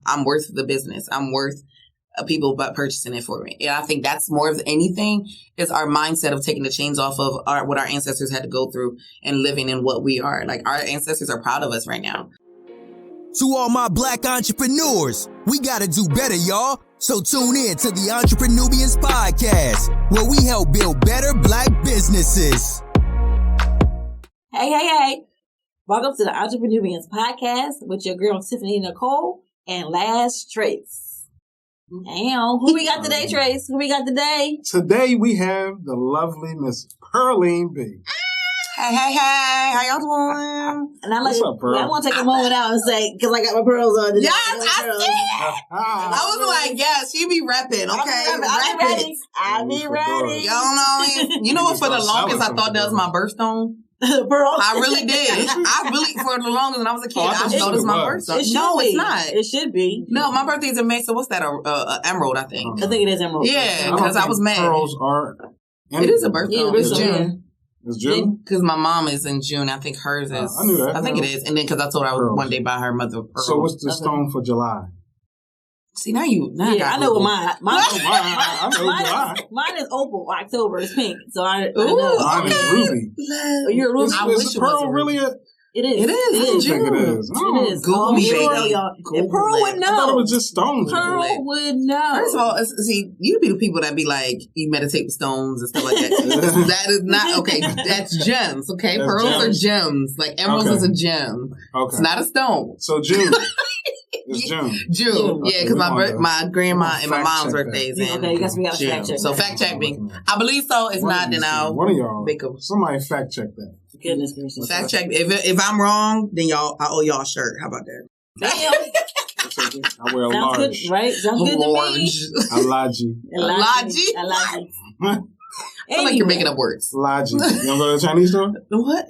I'm worth the business. I'm worth people but purchasing it for me. And I think that's more of anything is our mindset of taking the chains off of what our ancestors had to go through and living in what we are. Like, our ancestors are proud of us right now. To all my Black entrepreneurs, we gotta do better, y'all. So tune in to the Entrepreneurial podcast, where we help build better Black businesses. Hey. Welcome to the Entrepreneurial podcast with your girl, Tiffany Nicole and Last Trace. Damn, who we got today, Trace? Who we got today? Today we have the lovely Miss Pearline B. Hey, how y'all doing? And I What's up, Pearl? I want to take a moment out and say, because I got my pearls on today. Yes, I see. I was like, yes, she be repping, okay? I'll be ready. Y'all know, you know what, for the longest, I thought that was my birthstone. Pearl. I really did. For the longest when I was a kid, I thought it was my birthstone. No, it's not. It should be. No, my birthday's in May, so what's that? Emerald, I think. I think it is emerald. Yeah, because I was mad. Pearls are. It is a birthstone. Yeah, it's June. It's June? Because my mom is in June. I think hers is. I knew that. I think it is. And then because I told her I would one day buy her mother pearls. So what's the stone for July? See, now I know what mine. Mine is opal. October is pink. So I know. Mine is ruby. You're a ruby. I wish it was really a... It is. It is. I don't think it is. It is. Google me, baby. Y'all. And Pearl would know. I thought it was just stones. Pearl would know. First of all, see, you be the people that be like, you meditate with stones and stuff like that. That is not, okay, that's gems, okay? That's Pearls gems. are gems. Like, emeralds is a gem. Okay. It's not a stone. So June. It's June. June. Okay, yeah, because my grandma and my mom's birthdays in Okay, I guess we got to fact check. So fact check me. I believe so. If not, then I'll one of y'all, make a... somebody fact check that. Goodness gracious. Fact check. If I'm wrong, then I owe y'all a shirt. How about that? Damn. I wear a Sounds large. good, right? Sounds good to me. A Laji. I like you're making up words. Laji. You don't go to the Chinese store? What?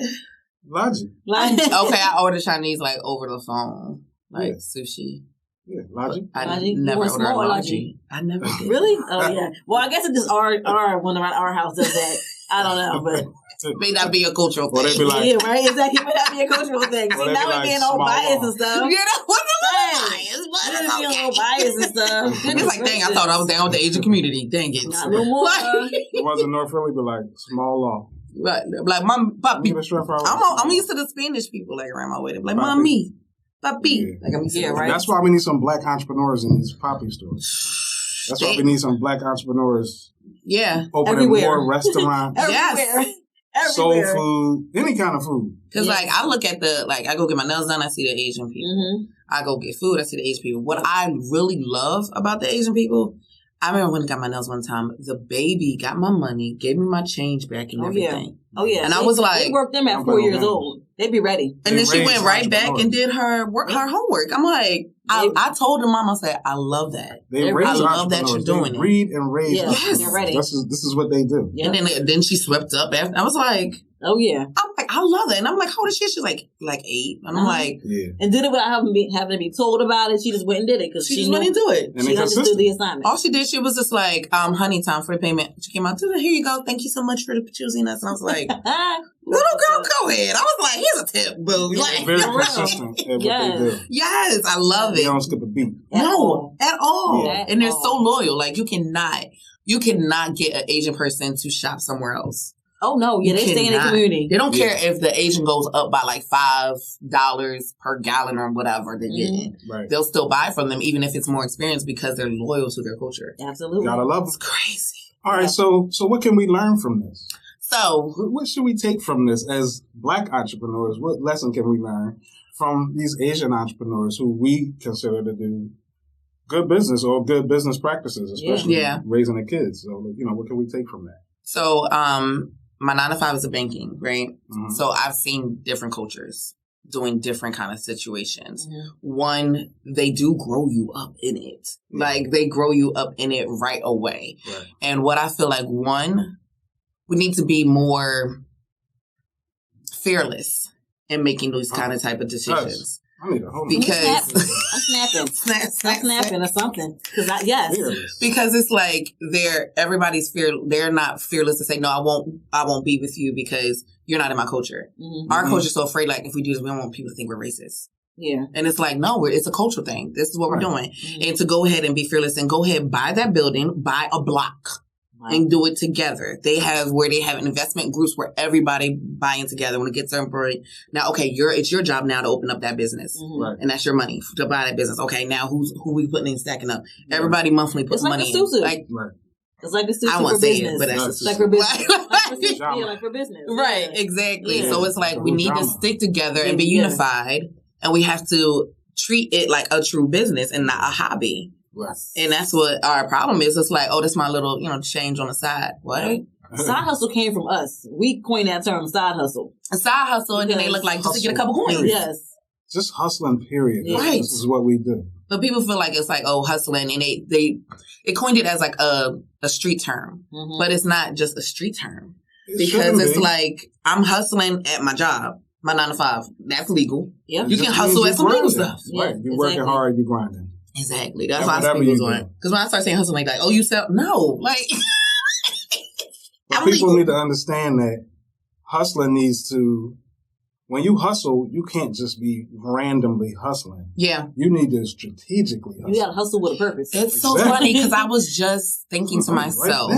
Laji. Okay, I order Chinese like over the phone. Like sushi. Yeah, Laji. I never ordered Laji. I never did. Really? Oh, yeah. Well, I guess it's just our one around our house does that. I don't know, but... May not be a cultural thing. Or they be like... Yeah, right? Exactly. It may not be a cultural thing. See, now we're getting all biased and stuff. Yeah, that wasn't biased, but We're it's getting okay. all biased and stuff. It's like, dang, I thought I was down with the Asian community. Dang it. Not no more. It wasn't North Philly, but like small law. Like, mom, papi. I'm used to the Spanish people like around my way. They're like, mommy, papi. Yeah. Like, I'm used to right? That's why we need some Black entrepreneurs in these poppy stores. That's why we need some Black entrepreneurs. Yeah. Opening more restaurants. Yes. Soul food, any kind of food. Because, like, I look at I go get my nails done, I see the Asian people. Mm-hmm. I go get food, I see the Asian people. What I really love about the Asian people, I remember when I got my nails one time, the baby got my money, gave me my change back and everything. Oh, yeah. And I was like... They worked them at 4 years old. They'd be ready. And then she went right back and did her homework. I'm like, I told her mom, I said, I love that. I love that you're doing it. Read and raise. Yes, they're ready. This is what they do. Yep. And then she swept up after. I was like... Oh, yeah. I'm like, I love it. And I'm like, how old is she? She's like 8. And I'm like... Yeah. And did it without having to be told about it. She just went and did it. Because she just went and do it. She understood the assignment. All she did, she was just like, honey, time for the payment. She came out, here you go. Thank you so much for choosing us. And I was like, little girl, go ahead. I was like, here's a tip, boo. Like, very consistent at what they do. Yes, I love it. They don't skip a beat. No, at all. Yeah. And they're so loyal. Like, you cannot get an Asian person to shop somewhere else. Oh, no. Yeah, they stay in the community. They don't care if the Asian goes up by like $5 per gallon or whatever they're getting. Right. They'll still buy from them, even if it's more experienced, because they're loyal to their culture. Absolutely. Gotta love them. It's crazy. All right, so what can we learn from this? So, what should we take from this as Black entrepreneurs? What lesson can we learn from these Asian entrepreneurs who we consider to do good business or good business practices, especially raising the kids? So, what can we take from that? So, my 9-to-5 is a banking, right? Mm-hmm. So I've seen different cultures doing different kind of situations. Mm-hmm. One, they do grow you up in it. Mm-hmm. Like, they grow you up in it right away. Right. And what I feel like, one, we need to be more fearless in making those kind of type of decisions. I need a whole because I'm snapping or something. Because it's like they're not fearless to say, no, I won't be with you because you're not in my culture. Mm-hmm. Our culture's so afraid, like, if we do this, we don't want people to think we're racist. Yeah. And it's like, no, it's a cultural thing. This is what we're doing. Mm-hmm. And to go ahead and be fearless and go ahead and buy that building, buy a block. Wow. And do it together. They have investment groups where everybody buying together when it gets to employee. Now, okay, it's your job now to open up that business. Mm-hmm. Right. And that's your money to buy that business. Okay, now who we putting in stacking up? Everybody monthly puts money in. Like, right. It's like a suit for business. It, but that's like for business. like for business. Right, exactly. Yeah. So it's like we need to stick together and be unified, and we have to treat it like a true business and not a hobby. Yes. And that's what our problem is. It's like, oh, that's my little, change on the side. What? Right. Side hustle came from us. We coined that term, side hustle. A side hustle, and then they look like just to get a couple coins. Yes. Just hustling, period. Yeah. Right. This is what we do. But people feel like it's like, oh, hustling, and they coined it as like a street term. Mm-hmm. But it's not just a street term. Because it's like, I'm hustling at my job, my 9 to 5. That's legal. Yep. You can hustle at some legal stuff. Right. You're working hard, you're grinding. Exactly. That's why I speak was on. Because when I start saying hustle, like, oh, you sell? No. Like, but people need to understand that hustling needs to, when you hustle, you can't just be randomly hustling. Yeah. You need to strategically hustle. You got to hustle with a purpose. It's so funny because I was just thinking to myself.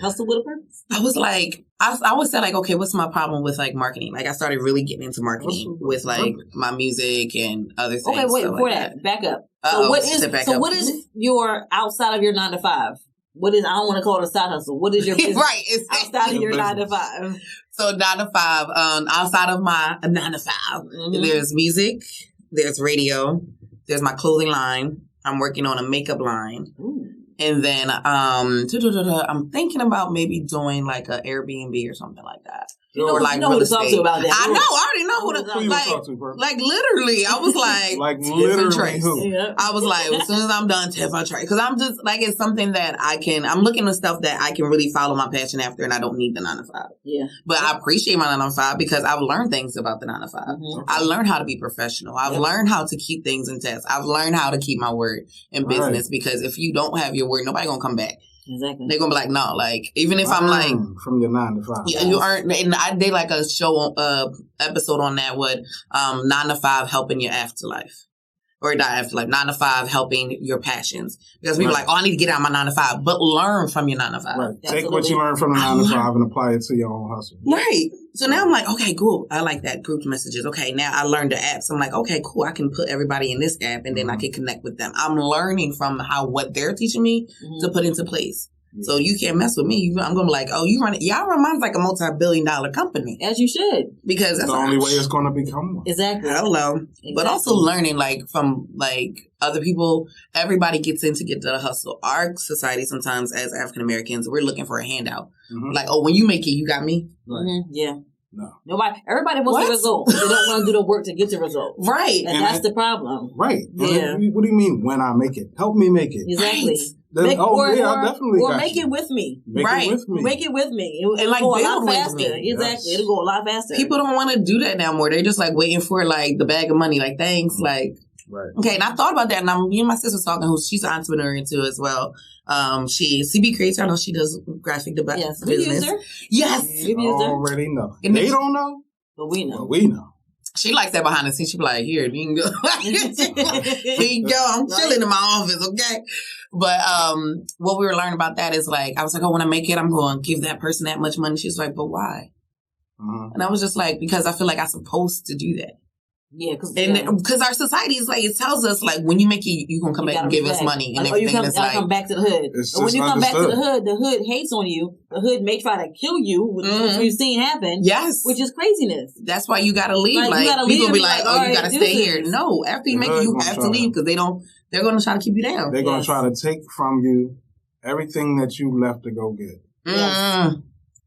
Hustle with a purpose. I was like, I always said like, okay, what's my problem with like marketing? Like I started really getting into marketing with like my music and other things. Okay, wait, before that, back up. So what is your outside of your 9 to 5? What is, I don't want to call it a side hustle. What is your business right, exactly. outside of your 9 to 5? So 9 to 5, outside of my 9 to 5, there's music, there's radio, there's my clothing line. I'm working on a makeup line. Ooh. And then I'm thinking about maybe doing like an Airbnb or something like that. Or like real estate. About that. I know. I already know who to talk to. Like literally, I was like, like literally who? Yep. I was like, as soon as I'm done, Tiff, I'll try. Because I'm just like, it's something that I'm looking at stuff that I can really follow my passion after, and I don't need the 9 to 5. Yeah. But I appreciate my 9 to 5 because I've learned things about the 9 to 5. Mm-hmm. I learned how to be professional. I've learned how to keep things in test. I've learned how to keep my word in business because if you don't have your word, nobody gonna come back. Exactly. They're gonna be like, no, like even if I'm like from your 9 to 5. Yeah, you aren't. And I did like a show episode on that with 9 to 5 helping your afterlife. Or not afterlife, 9 to 5 helping your passions. Because people are like, oh, I need to get out of my 9 to 5. But learn from your 9 to 5. Right. Take what you learn from the 9 to 5 and apply it to your own hustle. Right. So now I'm like, okay, cool. I like that. Group messages. Okay, now I learned the apps. I'm like, okay, cool. I can put everybody in this app and then I can connect with them. I'm learning from what they're teaching me to put into place. Yeah. So you can't mess with me. I'm going to be like, oh, y'all run mine's like a multi-billion-dollar company. As you should. Because that's the only way it's going to become one. Exactly. Hello. Exactly. But also learning like from like other people, everybody gets in to get the hustle. Our society sometimes as African Americans, we're looking for a handout. Mm-hmm. Like, oh, when you make it, you got me. Right. Mm-hmm. Yeah. No. Everybody wants the result. They don't want to do the work to get the result. Right. And that's the problem. Right. Yeah. What do you mean when I make it? Help me make it. Exactly. Right. I definitely or make it with me. Make it with me. Make it with me. And like go a lot build faster. with me. Exactly. It'll go a lot faster. People don't want to do that now more. They're just like waiting for like the bag of money. Like thanks. Like right. Okay. And I thought about that. And me and my sister was talking. She's an entrepreneur too as well. CB creates. I know she does graphic business. We use her. Yes. We already know. They don't know. But we know. But we know. She likes that behind the scenes. She be like, here, you can go. Here you go. I'm chilling in my office, okay? But what we were learning about that is like, I was like, oh, when I make it, I'm going to give that person that much money. She's like, but why? And I was just like, because I feel like I'm supposed to do that. Yeah, because our society is like, it tells us like when you make it, you're gonna come back and give us money and everything. You come back to the hood. But when you come back to the hood hates on you. The hood may try to kill you, which we've seen happen. Yes, which is craziness. That's why you gotta leave. Like people be like, oh, you gotta stay here. No, after you make it, you have to leave because they're gonna try to keep you down. They're gonna try to take from you everything that you left to go get. Yes.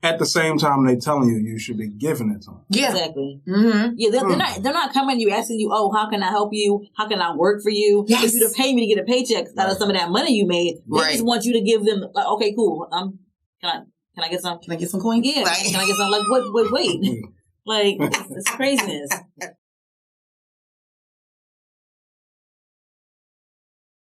At the same time, they telling you should be giving it to them. Yeah, exactly. Mm-hmm. Yeah, they're not coming to you asking you, oh, how can I help you? How can I work for you? Yes. If you to pay me to get a paycheck out of some of that money you made, they just want you to give them. Like, okay, cool. Can I get some? Can I get some coins? Yeah. Can I get some? Like wait. Like it's craziness.